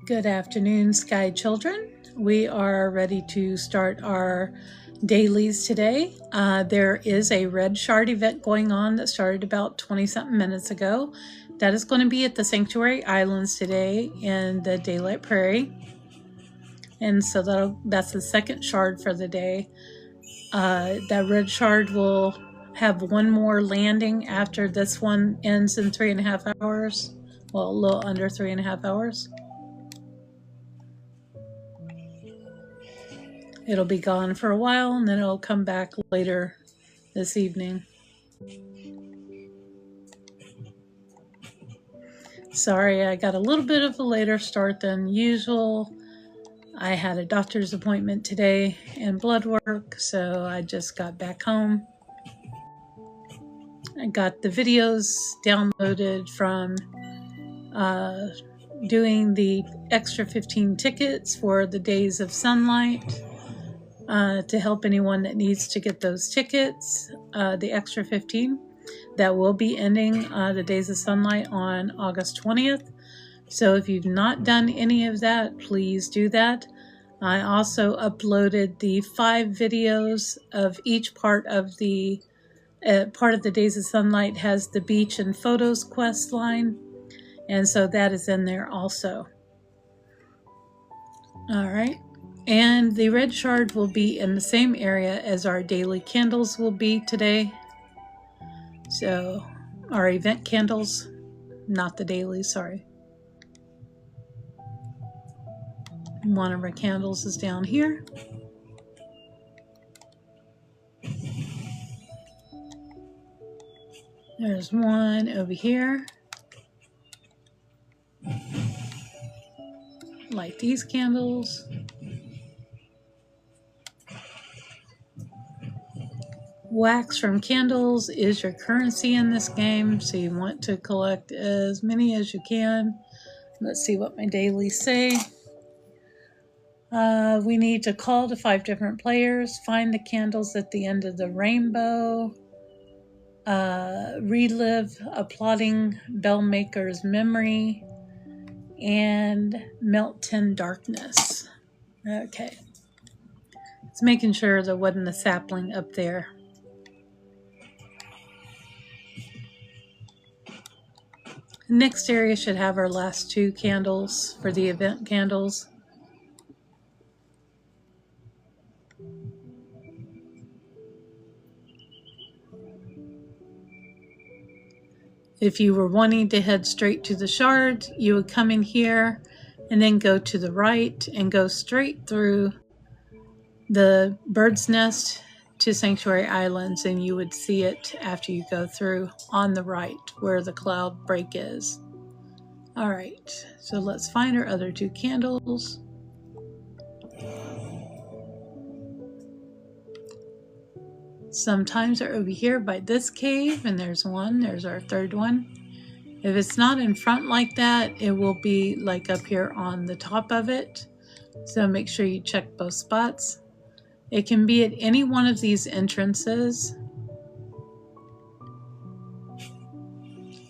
Good afternoon, Sky Children. We are ready to start our dailies today. There is a Red Shard event going on that started about 20-something minutes ago. That is going to be at the Sanctuary Islands today in the Daylight Prairie. And so that's the second shard for the day. That Red Shard will have one more landing after this one ends in 3.5 hours. Well, a little under 3.5 hours. It'll be gone for a while and then it'll come back later this evening. Sorry, I got a little bit of a later start than usual. I had a doctor's appointment today and blood work, so I just got back home. I got the videos downloaded from doing the extra 15 tickets for the Days of Sunlight. To help anyone that needs to get those tickets, the extra 15. That will be ending the Days of Sunlight on August 20th. So if you've not done any of that, please do that. I also uploaded the 5 videos of each part of the Days of Sunlight has the beach and photos quest line. And so that is in there also. All right. And the Red Shard will be in the same area as our daily candles will be today. So our event candles, not the daily, sorry. One of our candles is down here. There's one over here. Light these candles. Wax from candles is your currency in this game, so you want to collect as many as you can. Let's see what my dailies say. We need to call to 5 different players, find the candles at the end of the rainbow, relive a plotting bellmaker's memory, and melt 10 darkness. Okay. It's making sure there wasn't a sapling up there. The next area should have our last 2 candles for the event candles. If you were wanting to head straight to the shard, you would come in here and then go to the right and go straight through the bird's nest to Sanctuary Islands, and you would see it after you go through on the right where the cloud break is. All right, so let's find our other 2 candles. Sometimes they're over here by this cave, and there's one. There's our 3rd one. If it's not in front like that, it will be like up here on the top of it. So make sure you check both spots. It can be at any one of these entrances.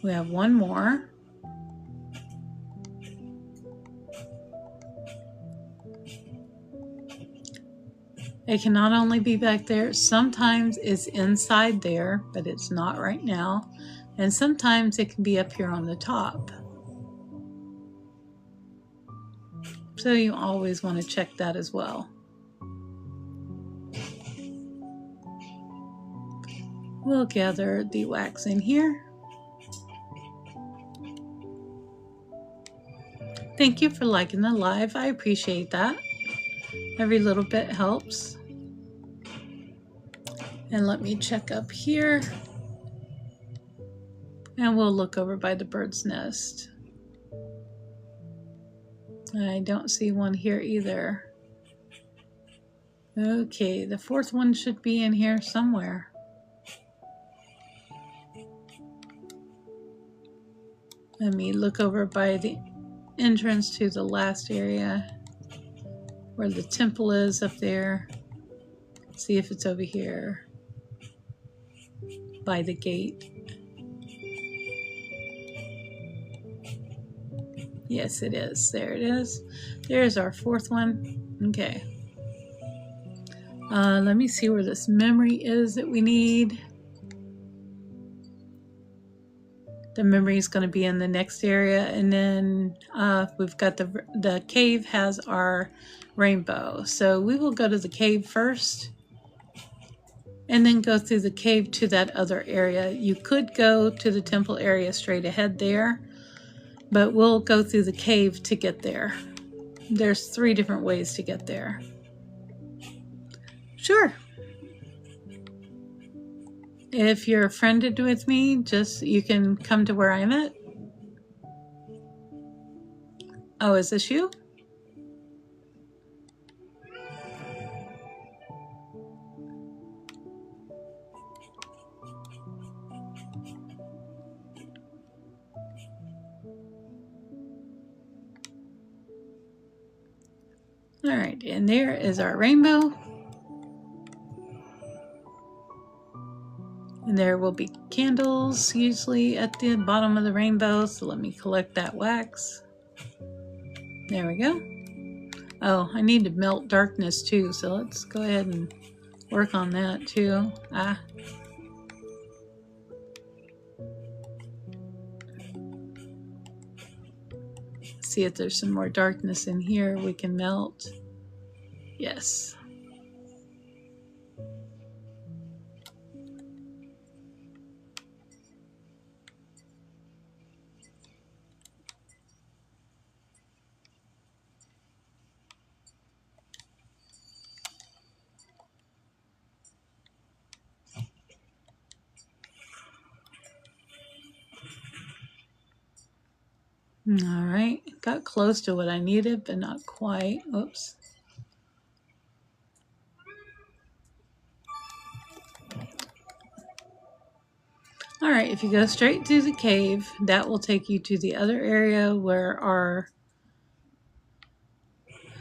We have one more. It can not only be back there, sometimes it's inside there, but it's not right now. And sometimes it can be up here on the top. So you always want to check that as well. We'll gather the wax in here. Thank you for liking the live. I appreciate that. Every little bit helps. And let me check up here. And we'll look over by the bird's nest. I don't see one here either. Okay, the 4th one should be in here somewhere. Let me look over by the entrance to the last area where the temple is up there. See if it's over here by the gate. Yes, it is. There it is. There's our fourth one. Okay. Let me see where this memory is that we need. The memory is going to be in the next area, and then we've got the cave has our rainbow. So we will go to the cave first, and then go through the cave to that other area. You could go to the temple area straight ahead there, but we'll go through the cave to get there. There's 3 different ways to get there. Sure. If you're friended with me, you can come to where I'm at. Oh, is this you? All right, and there is our rainbow. And there will be candles usually at the bottom of the rainbow, so let me collect that wax. There we go. Oh, I need to melt darkness too, so let's go ahead and work on that too. See if there's some more darkness in here we can melt. Yes. All right, got close to what I needed, but not quite. Oops. All right, if you go straight through the cave, that will take you to the other area where our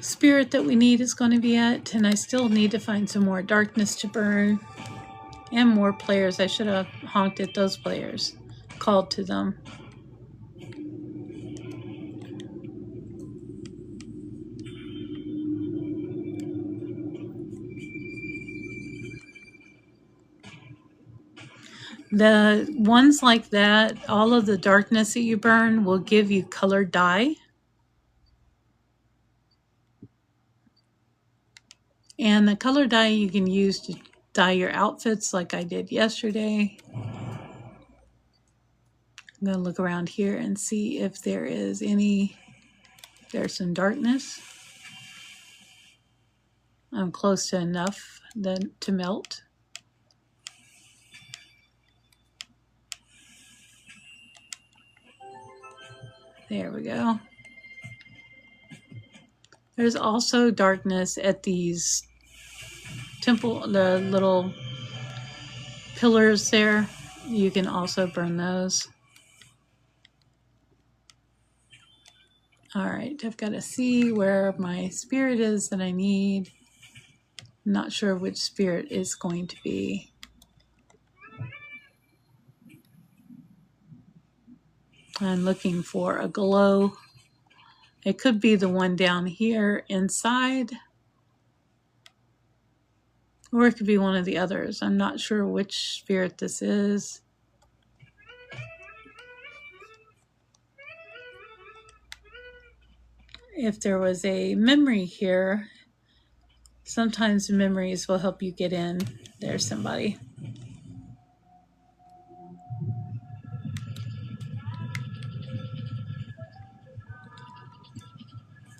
spirit that we need is going to be at. And I still need to find some more darkness to burn and more players. I should have honked at those players, called to them. The ones like that, all of the darkness that you burn will give you colored dye. And the color dye you can use to dye your outfits like I did yesterday. I'm going to look around here and see if there is there's some darkness. I'm close to enough to melt. There we go. There's also darkness at these the little pillars there. You can also burn those. All right, I've got to see where my spirit is that I need. I'm not sure which spirit is going to be. I'm looking for a glow. It could be the one down here inside, or it could be one of the others. I'm not sure which spirit this is. If there was a memory here, sometimes memories will help you get in. There's somebody.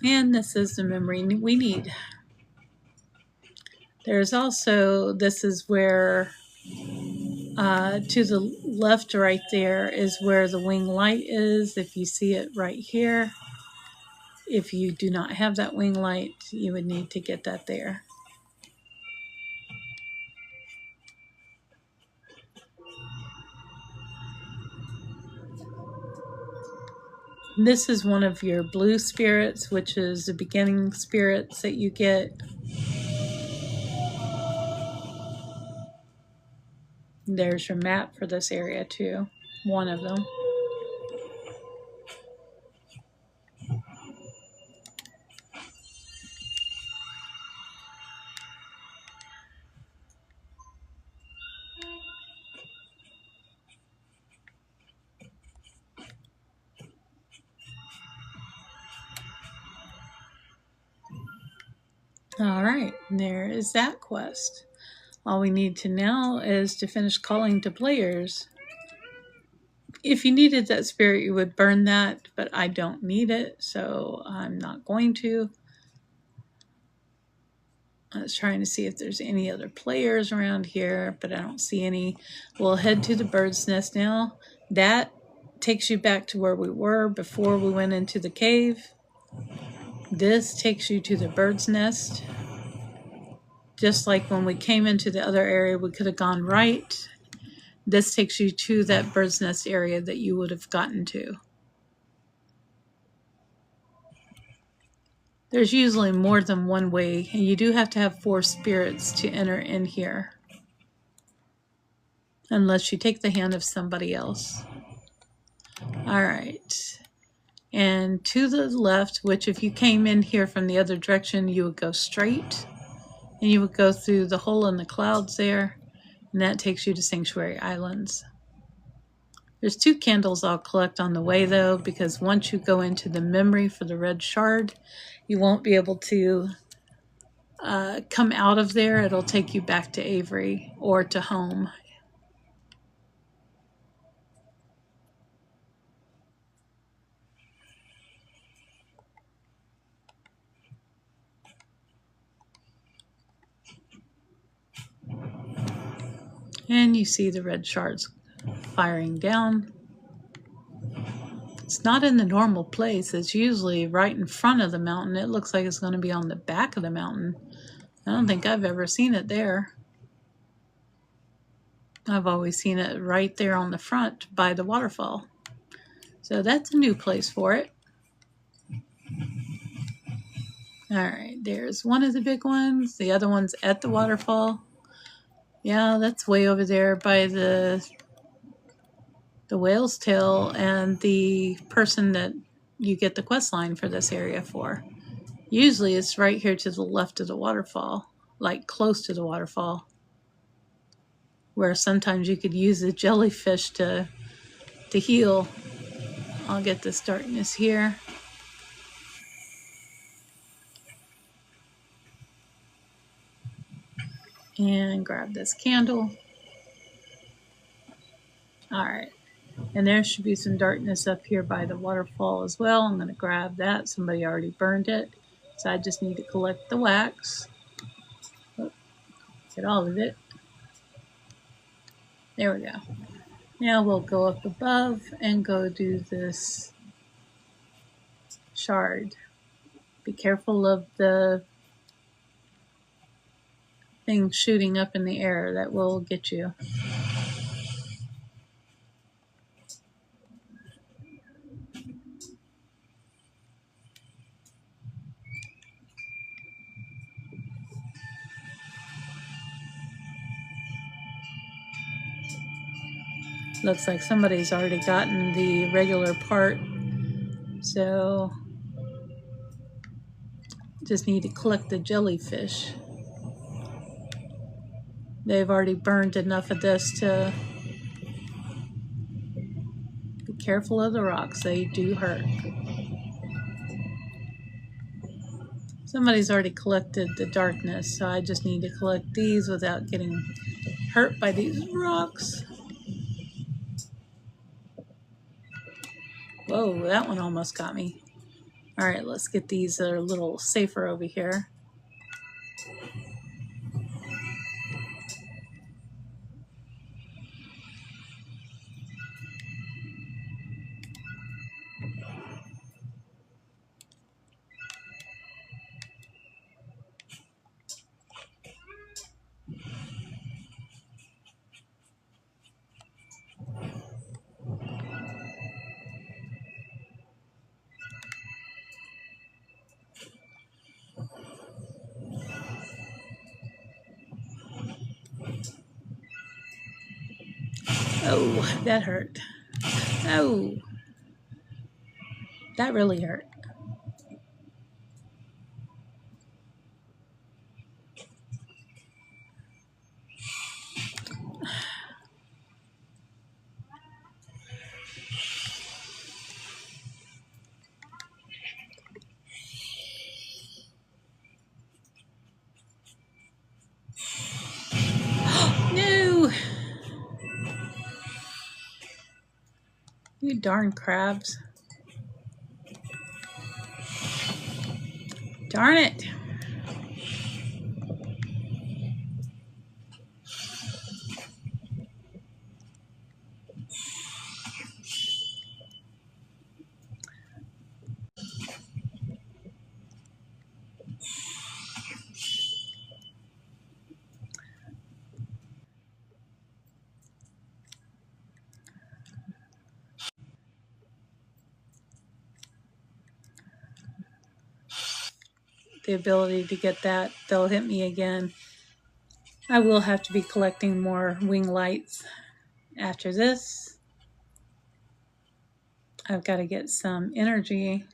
And this is the memory we need. There's also, this is where, to the left right there is where the wing light is. If you see it right here, if you do not have that wing light, you would need to get that there. This is one of your blue spirits, which is the beginning spirits that you get. There's your map for this area too, one of them. All right, there is that quest. All we need to now is to finish calling to players. If you needed that spirit, you would burn that, but I don't need it, so I'm not going to. I was trying to see if there's any other players around here, but I don't see any. We'll head to the bird's nest now. That takes you back to where we were before we went into the cave. This takes you to the bird's nest. Just like when we came into the other area, we could have gone right. This takes you to that bird's nest area that you would have gotten to. There's usually more than one way, and you do have to have 4 spirits to enter in here. Unless you take the hand of somebody else. Alright. And to the left, which if you came in here from the other direction, you would go straight. And you would go through the hole in the clouds there. And that takes you to Sanctuary Islands. There's 2 candles I'll collect on the way though, because once you go into the memory for the red shard, you won't be able to come out of there. It'll take you back to Avery or to home. And you see the red shards firing down. It's not in the normal place. It's usually right in front of the mountain. It looks like it's going to be on the back of the mountain. I don't think I've ever seen it there. I've always seen it right there on the front by the waterfall. So that's a new place for it. Alright, there's one of the big ones. The other one's at the waterfall. Yeah, that's way over there by the whale's tail and the person that you get the quest line for this area for. Usually it's right here to the left of the waterfall, like close to the waterfall, where sometimes you could use the jellyfish to heal. I'll get this darkness here. And grab this candle. Alright. And there should be some darkness up here by the waterfall as well. I'm going to grab that. Somebody already burned it. So I just need to collect the wax. Oh, get all of it. There we go. Now we'll go up above and go do this shard. Be careful of the thing shooting up in the air. That will get you. Looks like somebody's already gotten the regular part. So just need to collect the jellyfish. They've already burned enough of this to be careful of the rocks. They do hurt. Somebody's already collected the darkness, so I just need to collect these without getting hurt by these rocks. Whoa, that one almost got me. Alright, let's get these that are a little safer over here. Oh, that hurt. Oh, that really hurt. You darn crabs. Darn it. The ability to get that, they'll hit me again. I will have to be collecting more wing lights after this. I've got to get some energy.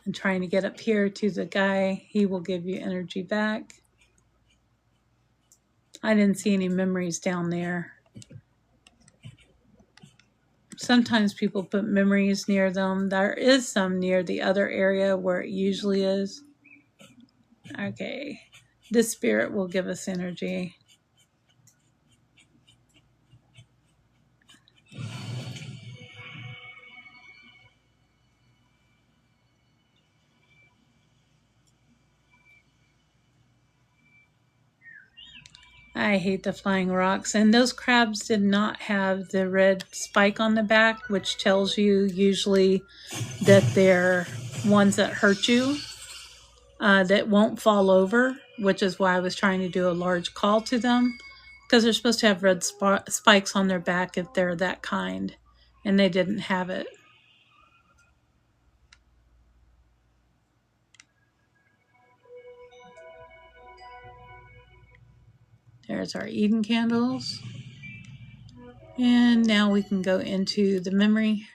I'm trying to get up here to the guy. He will give you energy back. I didn't see any memories down there. Sometimes people put memories near them. There is some near the other area where it usually is. Okay, this spirit will give us energy. I hate the flying rocks. And those crabs did not have the red spike on the back, which tells you usually that they're ones that hurt you, that won't fall over, which is why I was trying to do a large call to them, because they're supposed to have red spikes on their back if they're that kind, and they didn't have it. There's our Eden candles. And now we can go into the memory.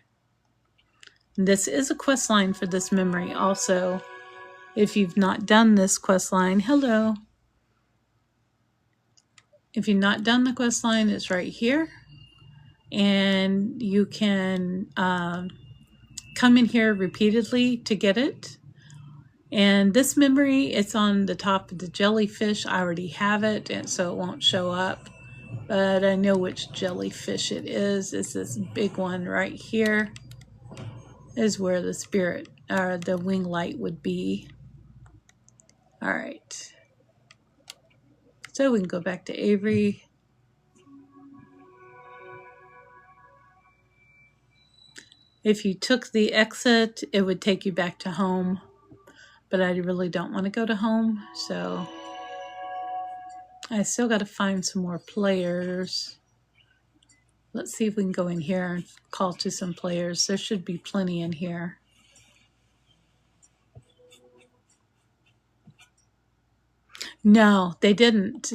This is a quest line for this memory also. If you've not done this quest line, hello. If you've not done the quest line, it's right here. And you can come in here repeatedly to get it. And this memory, it's on the top of the jellyfish. I already have it, and so it won't show up. But I know which jellyfish it is. It's this big one right here. Is where the spirit or the wing light would be. All right. So we can go back to Avery. If you took the exit, it would take you back to home. But I really don't want to go to home, so I still got to find some more players. Let's see if we can go in here and call to some players. There should be plenty in here. No, they didn't.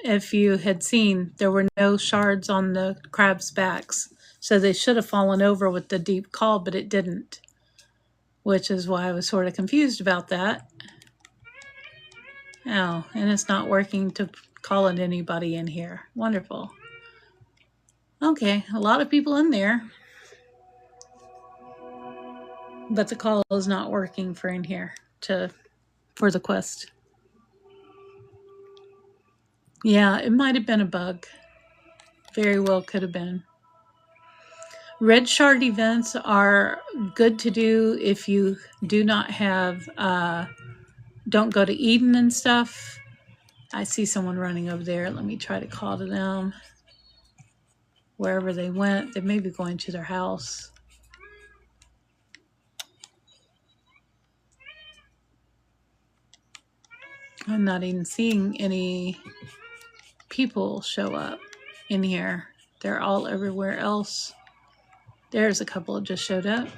If you had seen, there were no shards on the crabs' backs. So they should have fallen over with the deep call, but it didn't. Which is why I was sort of confused about that. Oh, and it's not working to call in anybody in here. Wonderful. Okay, a lot of people in there. But the call is not working for in here for the quest. Yeah, it might have been a bug. Very well could have been. Red shard events are good to do if you do not have, don't go to Eden and stuff. I see someone running over there. Let me try to call to them. Wherever they went, they may be going to their house. I'm not even seeing any people show up in here. They're all everywhere else. There's a couple that just showed up.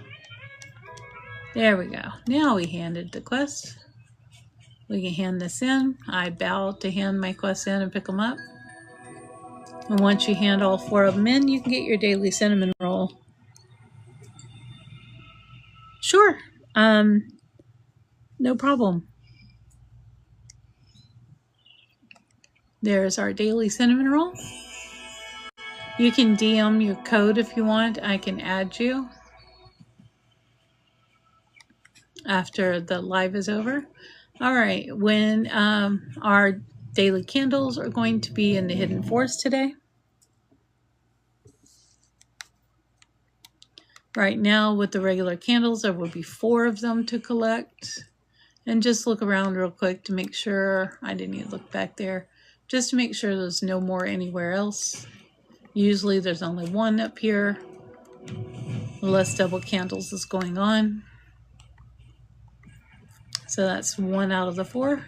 There we go. Now we handed the quest. We can hand this in. I bow to hand my quest in and pick them up. And once you hand all 4 of them in, you can get your daily cinnamon roll. Sure. No problem. There's our daily cinnamon roll. You can DM your code if you want. I can add you after the live is over. All right. When our daily candles are going to be in the Hidden Forest today. Right now, with the regular candles, there will be 4 of them to collect. And just look around real quick to make sure, I didn't even look back there, just to make sure there's no more anywhere else. Usually there's only 1 up here, unless double candles is going on. So that's 1 out of the 4.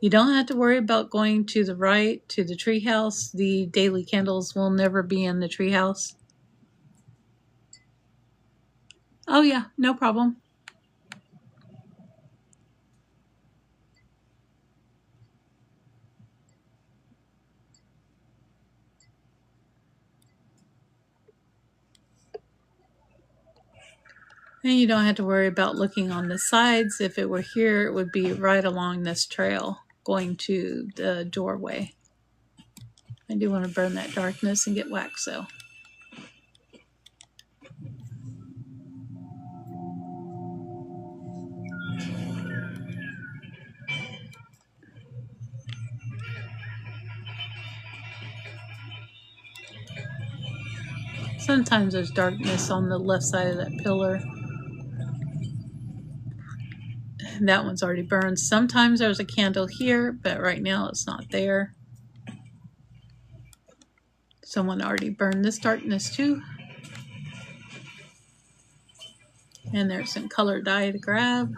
You don't have to worry about going to the right, to the treehouse. The daily candles will never be in the treehouse. Oh yeah, no problem. And you don't have to worry about looking on the sides. If it were here, it would be right along this trail going to the doorway. I do want to burn that darkness and get wax though. Sometimes there's darkness on the left side of that pillar. That one's already burned. Sometimes there's a candle here, but right now it's not there. Someone already burned this darkness too. And there's some color dye to grab.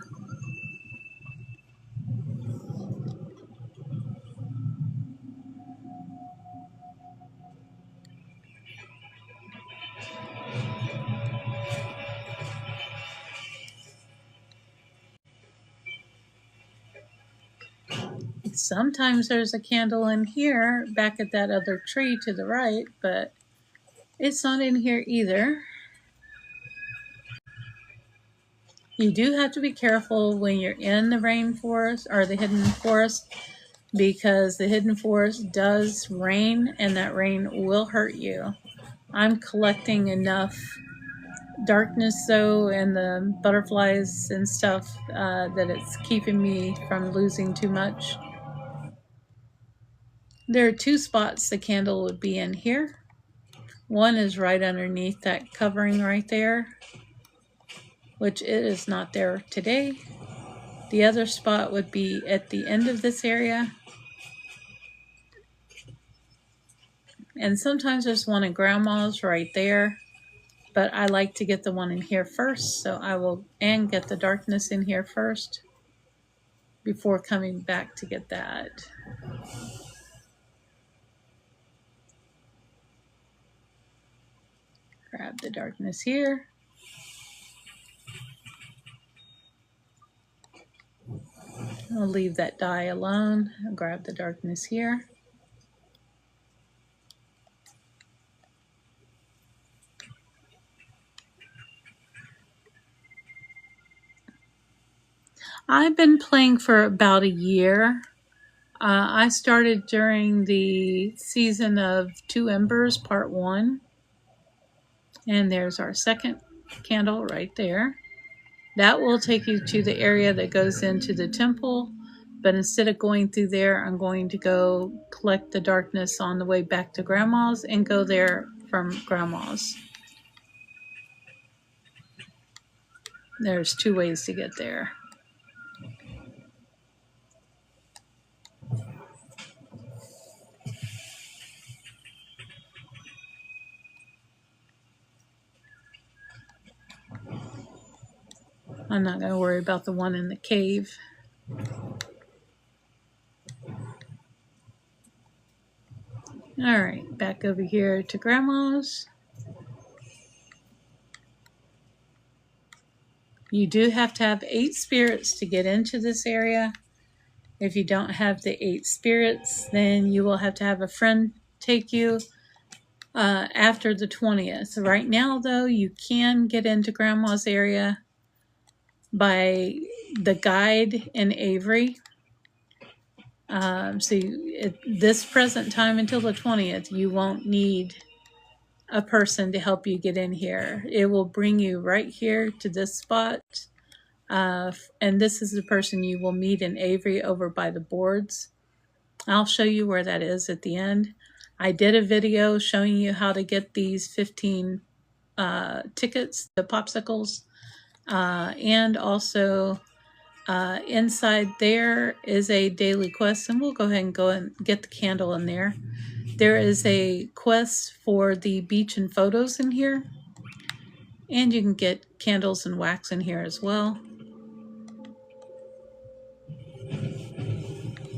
Sometimes there's a candle in here back at that other tree to the right, but it's not in here either. You do have to be careful when you're in the rainforest or the hidden forest, because the hidden forest does rain and that rain will hurt you. I'm collecting enough darkness though and the butterflies and stuff that it's keeping me from losing too much. There are 2 spots the candle would be in here. One is right underneath that covering right there, which it is not there today. The other spot would be at the end of this area. And sometimes there's one in Grandma's right there, but I like to get the one in here first, so I will get the darkness in here first before coming back to get that. Grab the darkness here. I'll leave that dye alone. I'll grab the darkness here. I've been playing for about a year. I started during the season of 2 Embers, Part 1. And there's our second candle right there. That will take you to the area that goes into the temple. But instead of going through there, I'm going to go collect the darkness on the way back to Grandma's and go there from Grandma's. There's 2 ways to get there. I'm not going to worry about the one in the cave. Alright, back over here to Grandma's. You do have to have 8 spirits to get into this area. If you don't have the 8 spirits, then you will have to have a friend take you after the 20th. Right now, though, you can get into Grandma's area by the guide in Avery. At this present time until the 20th, you won't need a person to help you get in here. It will bring you right here to this spot. And this is the person you will meet in Avery over by the boards. I'll show you where that is at the end. I did a video showing you how to get these 15 tickets, the popsicles, and also inside there is a daily quest, and we'll go ahead and go and get the candle in there. There is a quest for the beach and photos in here, and you can get candles and wax in here as well.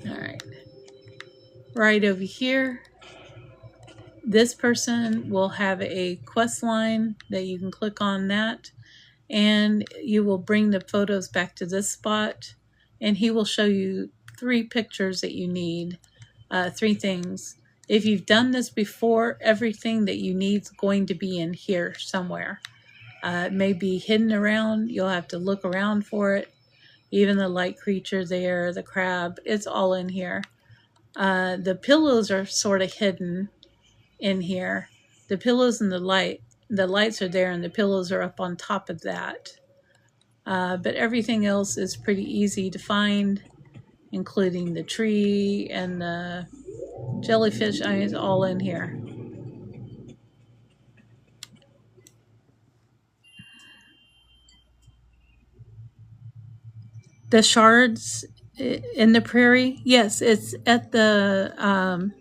All right, right over here, this person will have a quest line that you can click on that, and you will bring the photos back to this spot, and he will show you 3 pictures that you need, 3 things. If you've done this before, everything that you need is going to be in here somewhere. It may be hidden around. You'll have to look around for it. Even the light creature there, the crab, it's all in here. The pillows are sort of hidden in here. The pillows and the lights are there, and the pillows are up on top of that. But everything else is pretty easy to find, including the tree and the jellyfish. I mean, it's all in here. The shards in the prairie, yes, it's at the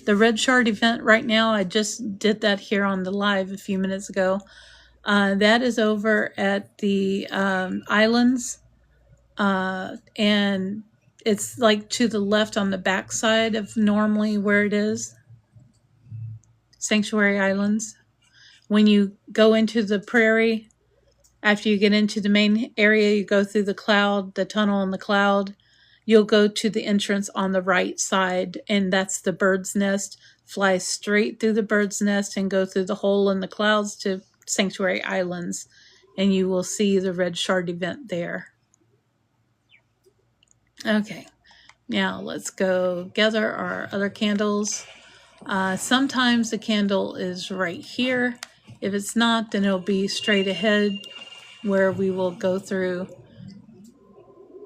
Red Shard event right now. I just did that here on the live a few minutes ago. That is over at the islands, and it's like to the left on the back side of normally where it is. Sanctuary Islands. When you go into the prairie, after you get into the main area, you go through the tunnel in the cloud. You'll go to the entrance on the right side, and that's the bird's nest. Fly straight through the bird's nest and go through the hole in the clouds to Sanctuary Islands, and you will see the Red Shard event there. Okay, now let's go gather our other candles. Sometimes the candle is right here. If it's not, then it'll be straight ahead where we will go through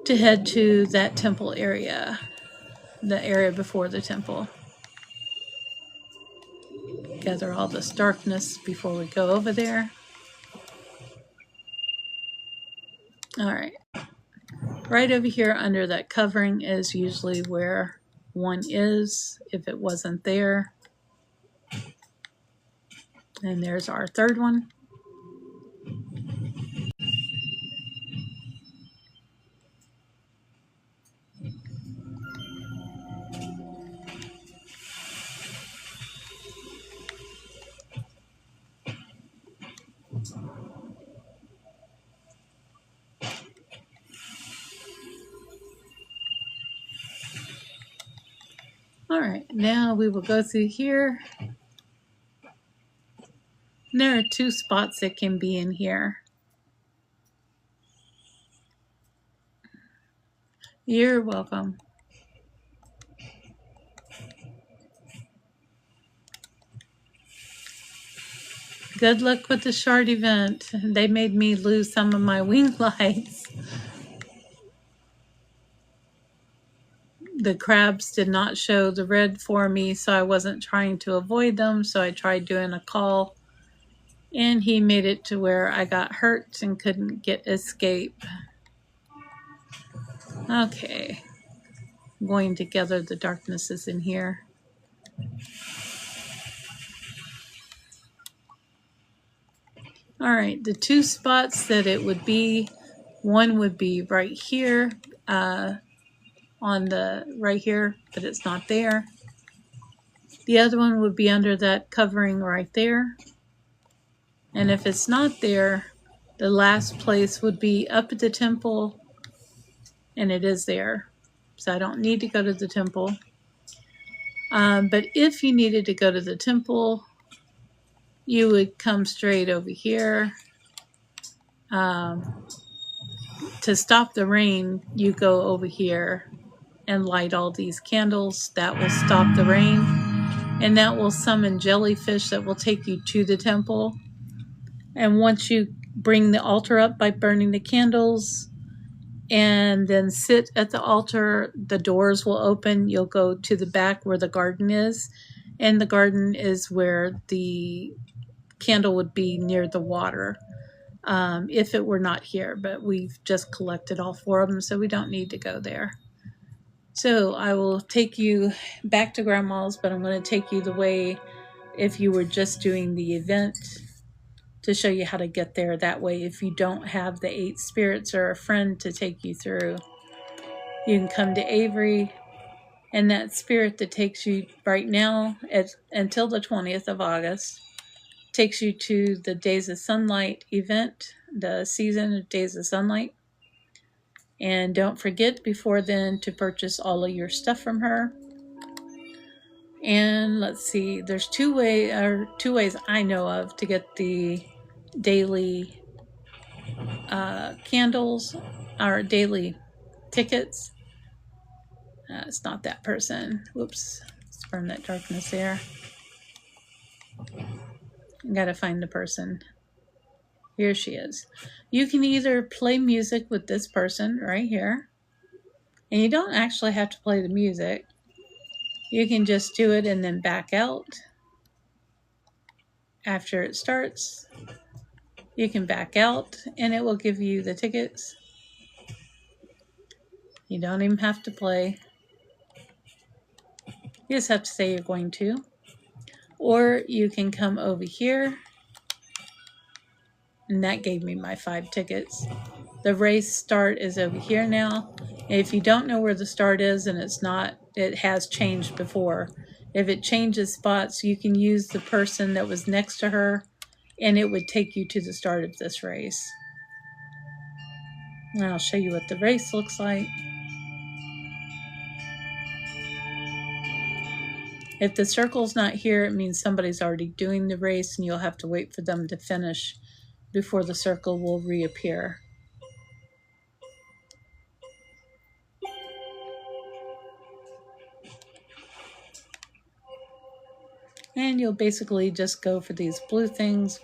to head to that temple area, the area before the temple. Gather all this darkness before we go over there. All right. Right over here under that covering is usually where one is, if it wasn't there. And there's our third one. All right, now we will go through here. And there are 2 spots that can be in here. You're welcome. Good luck with the shard event. They made me lose some of my wing lights. The crabs did not show the red for me, so I wasn't trying to avoid them, so I tried doing a call, and he made it to where I got hurt and couldn't escape. Okay, I'm going to gather the darknesses in here. All right, the 2 spots that it would be, one would be right here, on the right here, but it's not there. The other one would be under that covering right there. And if it's not there, the last place would be up at the temple, and it is there. So I don't need to go to the temple. But if you needed to go to the temple, you would come straight over here. To stop the rain, you go over here and light all these candles. That will stop the rain, and that will summon jellyfish that will take you to the temple. And once you bring the altar up by burning the candles, and then sit at the altar. The doors will open. You'll go to the back where the garden is, and the garden is where the candle would be near the water if it were not here, but we've just collected all 4 of them, so we don't need to go there. So I will take you back to Grandma's, but I'm going to take you the way if you were just doing the event to show you how to get there. That way, if you don't have the 8 spirits or a friend to take you through, you can come to Avery, and that spirit that takes you right now until the 20th of August takes you to the Days of Sunlight event, the season of Days of Sunlight. And don't forget before then to purchase all of your stuff from her. And let's see, there's two ways I know of to get the daily candles or daily tickets. It's not that person. Whoops, let's burn that darkness there. I gotta find the person. Here she is. You can either play music with this person right here, and you don't actually have to play the music. You can just do it and then back out after it starts. You can back out and it will give you the tickets. You don't even have to play. You just have to say you're going to. Or you can come over here, and that gave me my 5 tickets. The race start is over here now. If you don't know where the start is and it has changed before. If it changes spots, you can use the person that was next to her, and it would take you to the start of this race. And I'll show you what the race looks like. If the circle's not here, it means somebody's already doing the race, and you'll have to wait for them to finish before the circle will reappear. And you'll basically just go for these blue things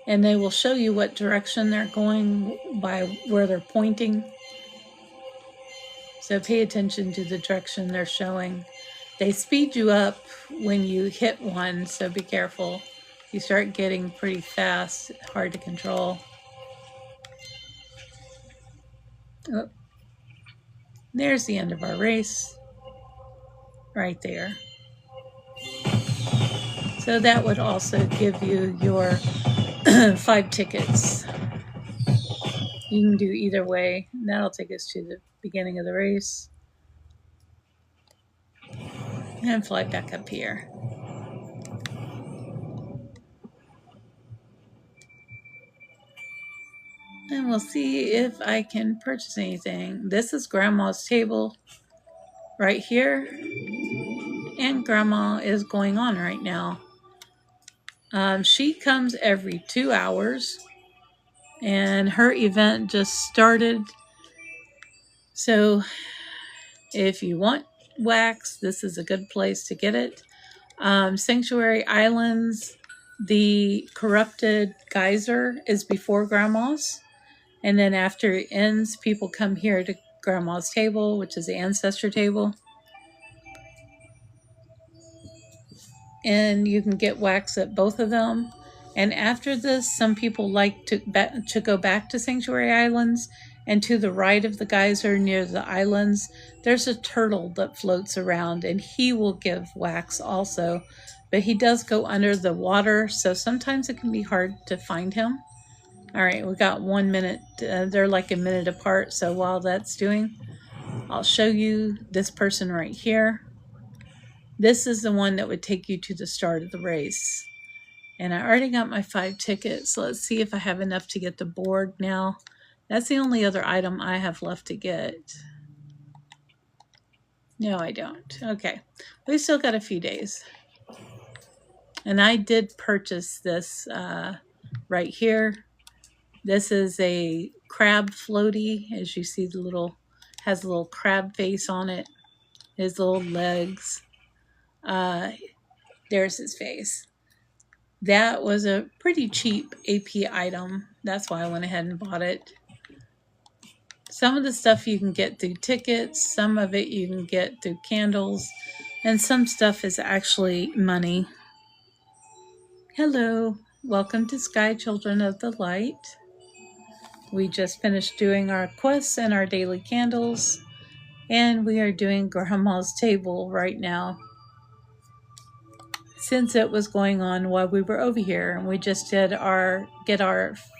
and they will show you what direction they're going by where they're pointing. So pay attention to the direction they're showing. They speed you up when you hit one, so be careful. You start getting pretty fast, hard to control. Oh, there's the end of our race, right there. So that would also give you your 5 tickets. You can do either way. That'll take us to the beginning of the race. And fly back up here. And we'll see if I can purchase anything. This is Grandma's table right here. And Grandma is going on right now. She comes every 2 hours. And her event just started. So if you want wax, this is a good place to get it. Sanctuary Islands, the corrupted geyser is before Grandma's. And then after it ends, people come here to Grandma's table, which is the ancestor table. And you can get wax at both of them. And after this, some people like to go back to Sanctuary Islands. And to the right of the geyser near the islands, there's a turtle that floats around, and he will give wax also. But he does go under the water, so sometimes it can be hard to find him. All right, we got 1 minute. They're like a minute apart, so while that's doing, I'll show you this person right here. This is the one that would take you to the start of the race. And I already got my 5 tickets. So let's see if I have enough to get the board now. That's the only other item I have left to get. No, I don't. Okay. We still got a few days. And I did purchase this right here. This is a crab floaty. As you see, has a little crab face on it. His little legs. There's his face. That was a pretty cheap AP item. That's why I went ahead and bought it. Some of the stuff you can get through tickets, some of it you can get through candles, and some stuff is actually money. Hello, welcome to Sky Children of the Light. We just finished doing our quests and our daily candles, and we are doing Grandma's table right now, since it was going on while we were over here, and we just did our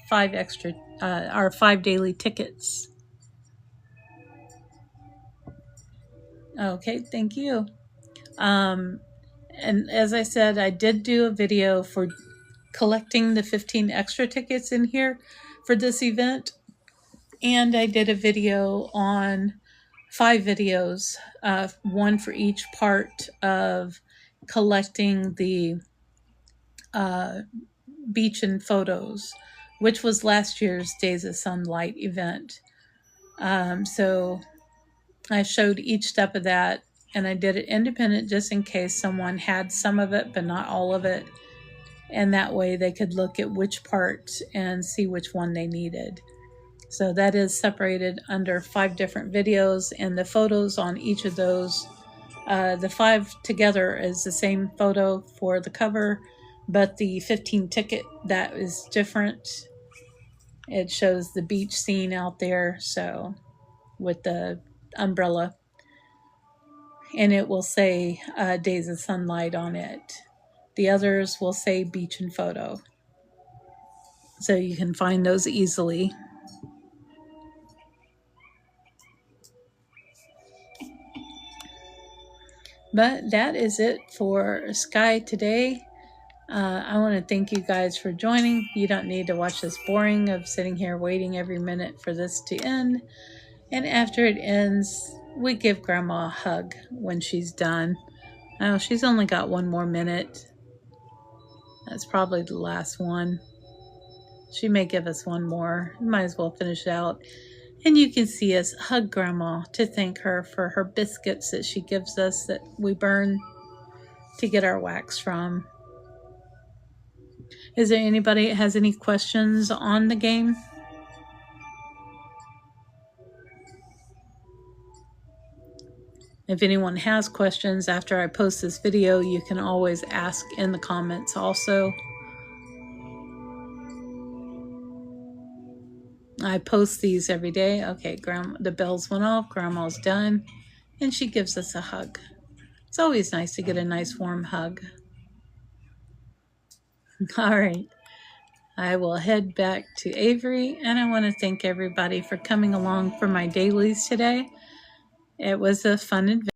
5 daily tickets. Okay, thank you. And as I said, I did do a video for collecting the 15 extra tickets in here for this event, and I did a video on 5 videos, one for each part of collecting the beach and photos, which was last year's Days of Sunlight event. So I showed each step of that, and I did it independent just in case someone had some of it but not all of it, and that way they could look at which part and see which one they needed. So that is separated under 5 different videos, and the photos on each of those, the 5 together is the same photo for the cover, but the 15 ticket, that is different. It shows the beach scene out there, so with the umbrella, and it will say Days of Sunlight on it. The others will say beach and photo, so you can find those easily. But that is it for Sky today. I want to thank you guys for joining. You don't need to watch this boring of sitting here waiting every minute for this to end. And after it ends, we give Grandma a hug when she's done. Oh, she's only got 1 more minute. That's probably the last one. She may give us 1 more. Might as well finish it out. And you can see us hug Grandma to thank her for her biscuits that she gives us that we burn to get our wax from. Is there anybody that has any questions on the game? If anyone has questions after I post this video, you can always ask in the comments also. I post these every day. Okay, the bells went off, Grandma's done, and she gives us a hug. It's always nice to get a nice warm hug. All right, I will head back to Avery, and I want to thank everybody for coming along for my dailies today. It was a fun adventure.